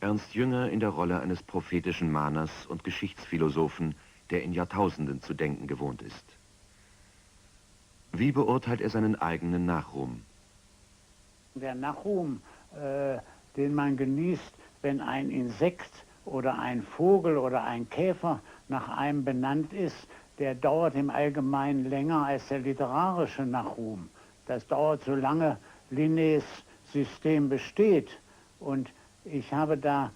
Ernst Jünger in der Rolle eines prophetischen Mahners und Geschichtsphilosophen, der in Jahrtausenden zu denken gewohnt ist. Wie beurteilt er seinen eigenen Nachruhm? Der Nachruhm, den man genießt, wenn ein Insekt oder ein Vogel oder ein Käfer nach einem benannt ist, der dauert im Allgemeinen länger als der literarische Nachruhm. Das dauert, solange Linnés System besteht. Und ich habe da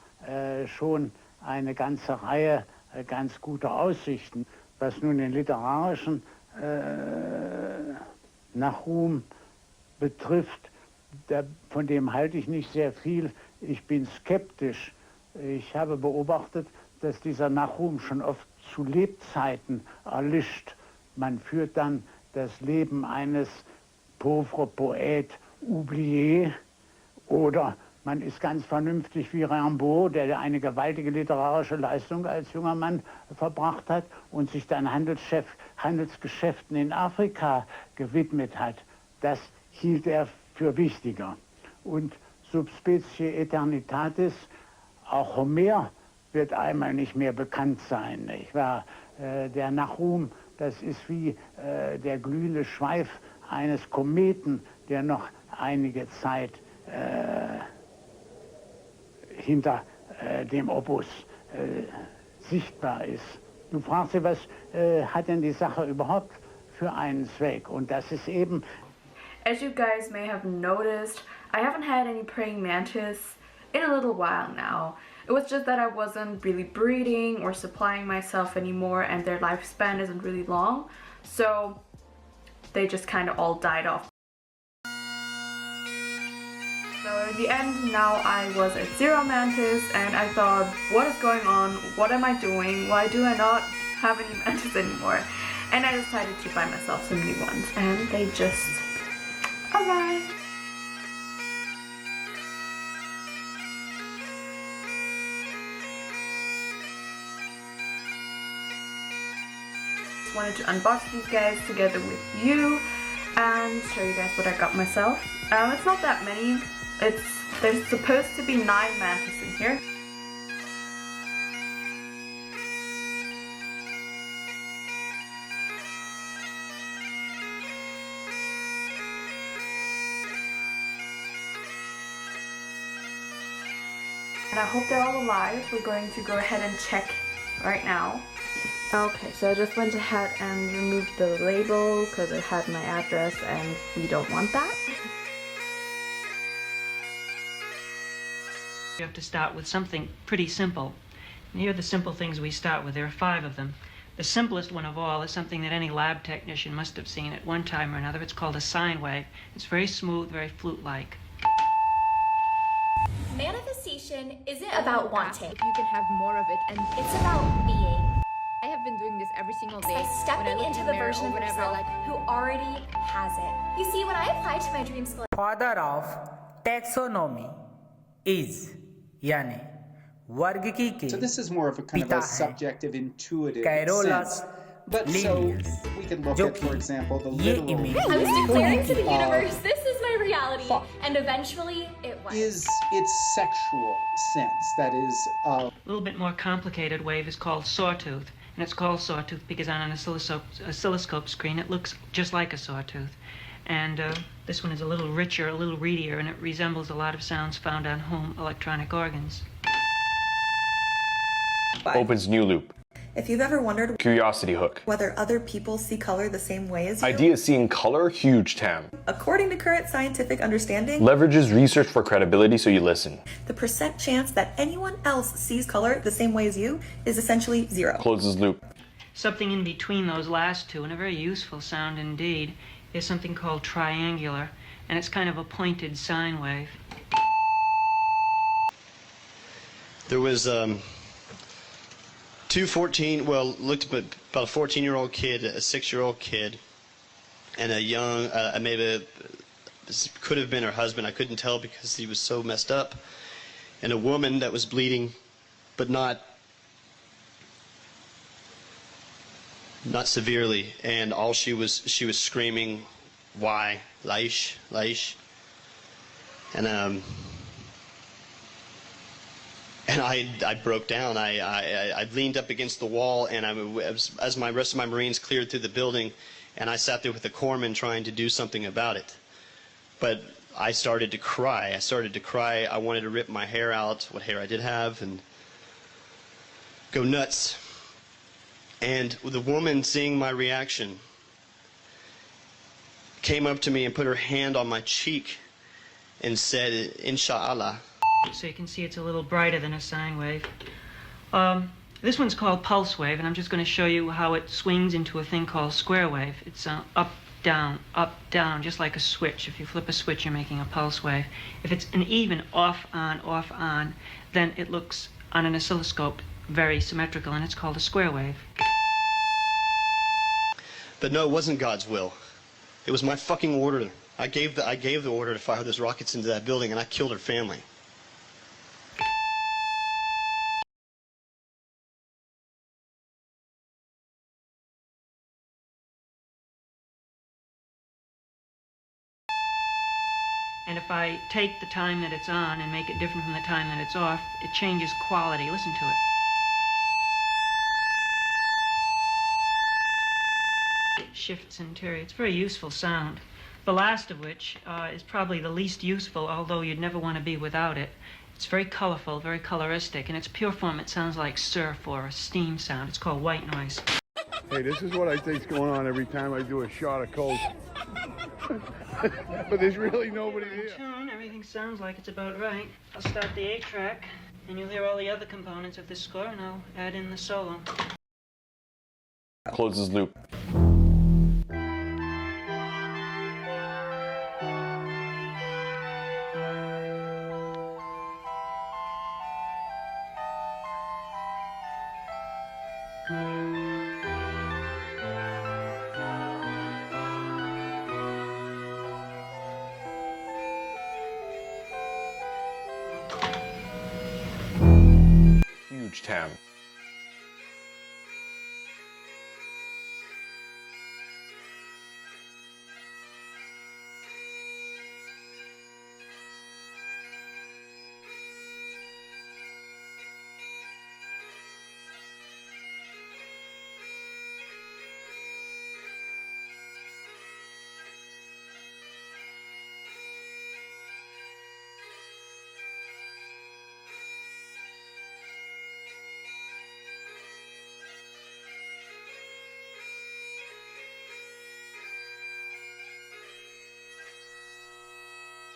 schon eine ganze Reihe ganz guter Aussichten. Was nun den literarischen Nachruhm betrifft, von dem halte ich nicht sehr viel. Ich bin skeptisch. Ich habe beobachtet, dass dieser Nachruhm schon oft zu Lebzeiten erlischt. Man führt dann das Leben eines pauvre Poète oublié, oder man ist ganz vernünftig wie Rimbaud, der eine gewaltige literarische Leistung als junger Mann verbracht hat und sich dann Handelsgeschäften in Afrika gewidmet hat. Das hielt er für wichtiger. Und subspecie aeternitatis, auch Homer wird einmal nicht mehr bekannt sein. Nicht wahr? Der Nachruhm, das ist wie der glühende Schweif eines Kometen, der noch einige Zeit hinter dem Opus sichtbar ist. Du fragst dich, was hat denn die Sache überhaupt für einen Zweck? Und das ist eben... As you guys may have noticed, I haven't had any praying mantis in a little while now. It was just that I wasn't really breeding or supplying myself anymore, and their lifespan isn't really long, so they just kind of all died off. So in the end, now I was at 0 mantis, and I thought, what is going on? What am I doing? Why do I not have any mantis anymore? And I decided to buy myself some new ones, and they just arrived. Just wanted to unbox these guys together with you and show you guys what I got myself. It's not that many. There's supposed to be 9 mantis in here. And I hope they're all alive. We're going to go ahead and check right now. Okay, so I just went ahead and removed the label because it had my address and we don't want that. You have to start with something pretty simple. And here are the simple things we start with. There are 5 of them. The simplest one of all is something that any lab technician must have seen at one time or another. It's called a sine wave. It's very smooth, very flute-like. Manifestation isn't about wanting. If you can have more of it, and It's about being. I have been doing this every single day. By stepping into the version of whatever, yourself who already has it. You see, when I applied to my dream school, Father of taxonomy is यानी वर्गीकी के So this is more of a kind of पिता a हैं subjective, intuitive Carolus sense. But so Linnaeus, we can look जो at, for कि example, the ये literal image I was declaring to the Uh, universe, this is my reality. fuck. And eventually, it was. is its sexual sense. That is, A little bit more complicated wave is called sawtooth. And it's called sawtooth because on an oscilloscope screen it looks just like a sawtooth. And this one is a little richer, a little readier, and it resembles a lot of sounds found on home electronic organs. Opens new loop. If you've ever wondered Curiosity hook. whether other people see color the same way as you, Idea seeing color, huge TAM. according to current scientific understanding, Leverages research for credibility so you listen. the percent chance that anyone else sees color the same way as you is essentially 0. Closes loop. Something in between those last two, and a very useful sound indeed, is something called triangular, and it's kind of a pointed sine wave. There was looked about a 14-year-old kid, a 6-year-old kid, and a young, maybe this could have been her husband. I couldn't tell because he was so messed up, and a woman that was bleeding, but not severely, and all she was screaming, "Why, Laish, Laish," and and I broke down. I leaned up against the wall, and as my rest of my Marines cleared through the building, and I sat there with the corpsman trying to do something about it. But I started to cry. I wanted to rip my hair out, what hair I did have, and go nuts. And the woman, seeing my reaction, came up to me and put her hand on my cheek and said, "Inshallah." So you can see it's a little brighter than a sine wave. This one's called pulse wave, and I'm just going to show you how it swings into a thing called square wave. It's up, down, just like a switch. If you flip a switch, you're making a pulse wave. If it's an even off, on, then it looks, on an oscilloscope, very symmetrical, and it's called a square wave. But no, it wasn't God's will. It was my fucking order. I gave the order to fire those rockets into that building, and I killed her family. And if I take the time that it's on and make it different from the time that it's off, it changes quality. Listen to it. It shifts interior. It's a very useful sound. The last of which is probably the least useful, although you'd never want to be without it. It's very colorful, very coloristic. In its pure form, it sounds like surf or a steam sound. It's called white noise. Hey, this is what I think's going on every time I do a shot of coke. But there's really nobody here. Tune, everything sounds like it's about right. I'll start the A track, and you'll hear all the other components of this score, and I'll add in the solo. Closes loop. Huge tam.